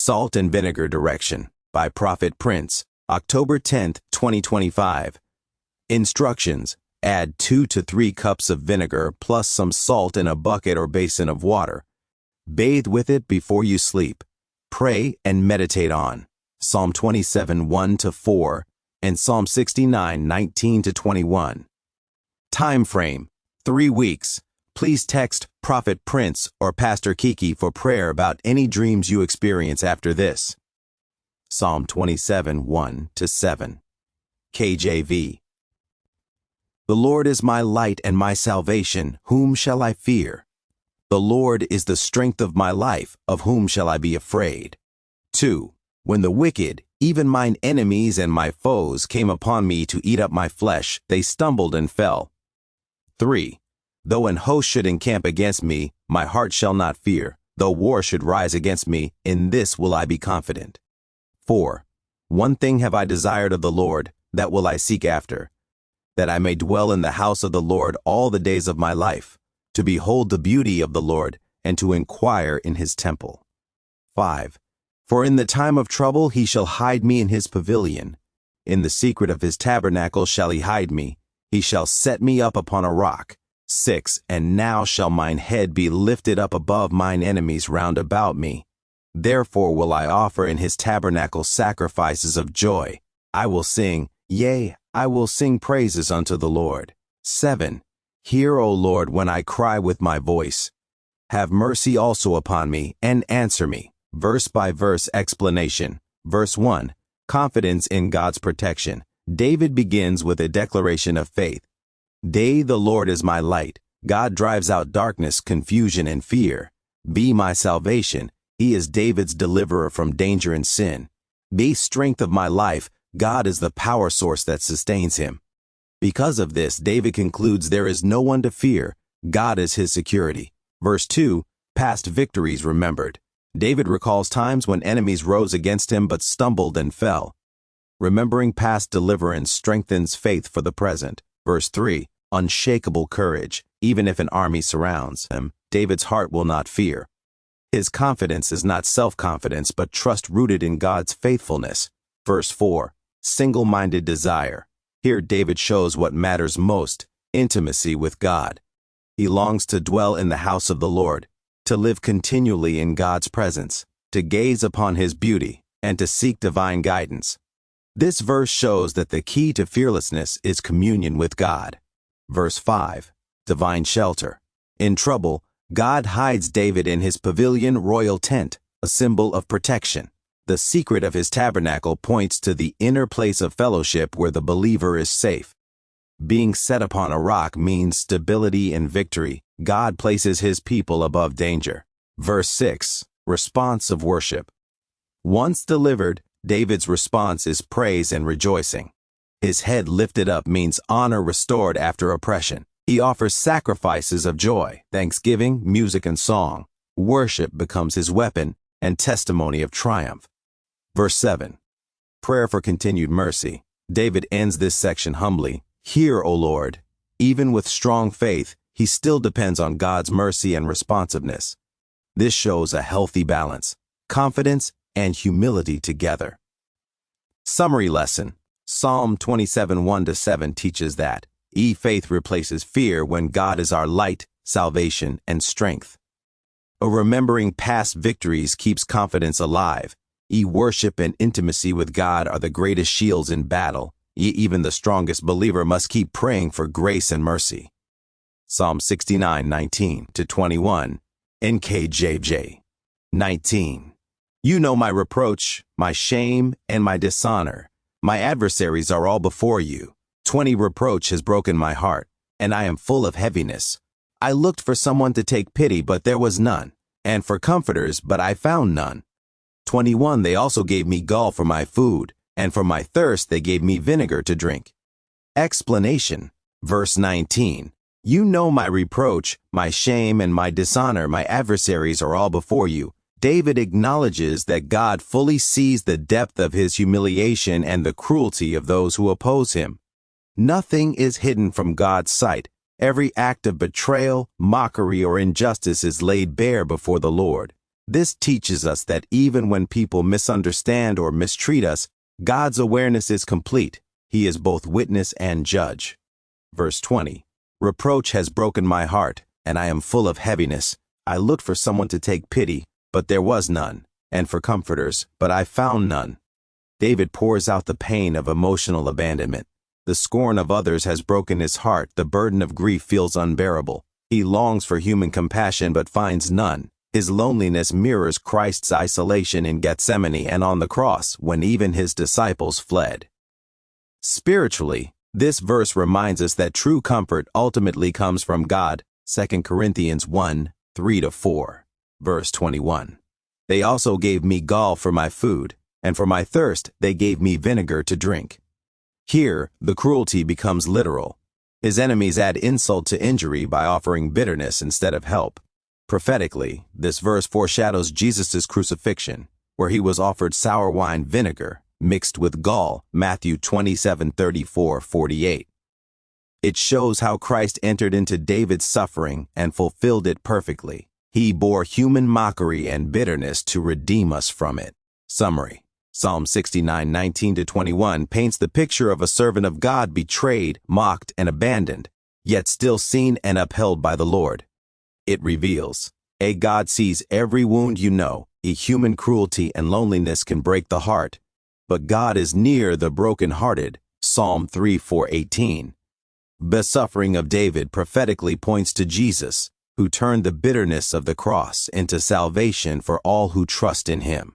Salt and Vinegar Direction by Prophet Prince, October 10, 2025. Instructions: add 2 to 3 cups of vinegar plus some salt in a bucket or basin of water. Bathe with it before you sleep. Pray and meditate on Psalm 27, 1-4 and Psalm 69, 19-21. Time frame: 3 weeks. Please text Prophet Prince or Pastor Kiki for prayer about any dreams you experience after this. Psalm 27, 1-7. KJV. The Lord is my light and my salvation, whom shall I fear? The Lord is the strength of my life, of whom shall I be afraid? 2. When the wicked, even mine enemies and my foes, came upon me to eat up my flesh, they stumbled and fell. 3. Though an host should encamp against me, my heart shall not fear. Though war should rise against me, in this will I be confident. 4. One thing have I desired of the Lord, that will I seek after, that I may dwell in the house of the Lord all the days of my life, to behold the beauty of the Lord, and to inquire in his temple. 5. For in the time of trouble he shall hide me in his pavilion. In the secret of his tabernacle shall he hide me. He shall set me up upon a rock. 6. And now shall mine head be lifted up above mine enemies round about me. Therefore will I offer in his tabernacle sacrifices of joy. I will sing, yea, I will sing praises unto the Lord. 7. Hear, O Lord, when I cry with my voice. Have mercy also upon me, and answer me. Verse-by-verse explanation. Verse 1. Confidence in God's protection. David begins with a declaration of faith. The Lord is my light. God drives out darkness, confusion, and fear. Be my salvation. He is David's deliverer from danger and sin. Be strength of my life. God is the power source that sustains him. Because of this, David concludes there is no one to fear. God is his security. Verse 2. Past victories remembered. David recalls times when enemies rose against him but stumbled and fell. Remembering past deliverance strengthens faith for the present. Verse 3. Unshakable courage. Even if an army surrounds him, David's heart will not fear. His confidence is not self-confidence but trust rooted in God's faithfulness. Verse 4. Single-minded desire. Here David shows what matters most: intimacy with God. He longs to dwell in the house of the Lord, to live continually in God's presence, to gaze upon his beauty, and to seek divine guidance. This verse shows that the key to fearlessness is communion with God. Verse 5. Divine shelter. In trouble, God hides David in his pavilion royal tent, a symbol of protection. The secret of his tabernacle points to the inner place of fellowship where the believer is safe. Being set upon a rock means stability and victory. God places his people above danger. Verse 6. Response of worship. Once delivered, David's response is praise and rejoicing. His head lifted up means honor restored after oppression. He offers sacrifices of joy, thanksgiving, music, and song. Worship becomes his weapon and testimony of triumph. Verse 7. Prayer for continued mercy. David ends this section humbly. Hear, O Lord. Even with strong faith, he still depends on God's mercy and responsiveness. This shows a healthy balance, confidence and humility together. Summary lesson. Psalm 27, 1-7 teaches that faith replaces fear when God is our light, salvation, and strength. Remembering past victories keeps confidence alive. Worship and intimacy with God are the greatest shields in battle. Even the strongest believer must keep praying for grace and mercy. Psalm 69, 19-21, NKJV. 19. You know my reproach, my shame, and my dishonor. My adversaries are all before you. 20. Reproach has broken my heart, and I am full of heaviness. I looked for someone to take pity, but there was none, and for comforters, but I found none. 21. They also gave me gall for my food, and for my thirst they gave me vinegar to drink. Explanation. Verse 19. You know my reproach, my shame, and my dishonor. My adversaries are all before you. David acknowledges that God fully sees the depth of his humiliation and the cruelty of those who oppose him. Nothing is hidden from God's sight. Every act of betrayal, mockery, or injustice is laid bare before the Lord. This teaches us that even when people misunderstand or mistreat us, God's awareness is complete. He is both witness and judge. Verse 20. Reproach has broken my heart, and I am full of heaviness. I looked for someone to take pity, but there was none, and for comforters, but I found none. David pours out the pain of emotional abandonment. The scorn of others has broken his heart. The burden of grief feels unbearable. He longs for human compassion but finds none. His loneliness mirrors Christ's isolation in Gethsemane and on the cross when even his disciples fled. Spiritually, this verse reminds us that true comfort ultimately comes from God. 2 Corinthians 1, 3-4. Verse 21. They also gave me gall for my food, and for my thirst they gave me vinegar to drink. Here, the cruelty becomes literal. His enemies add insult to injury by offering bitterness instead of help. Prophetically, this verse foreshadows Jesus' crucifixion, where he was offered sour wine vinegar mixed with gall, Matthew 27:34-48. It shows how Christ entered into David's suffering and fulfilled it perfectly. He bore human mockery and bitterness to redeem us from it. Summary. Psalm 69:19-21 paints the picture of a servant of God betrayed, mocked, and abandoned, yet still seen and upheld by the Lord. It reveals, A God sees every wound you know. Human cruelty and loneliness can break the heart, but God is near the brokenhearted. Psalm 3:4-18. The suffering of David prophetically points to Jesus, who turned the bitterness of the cross into salvation for all who trust in him.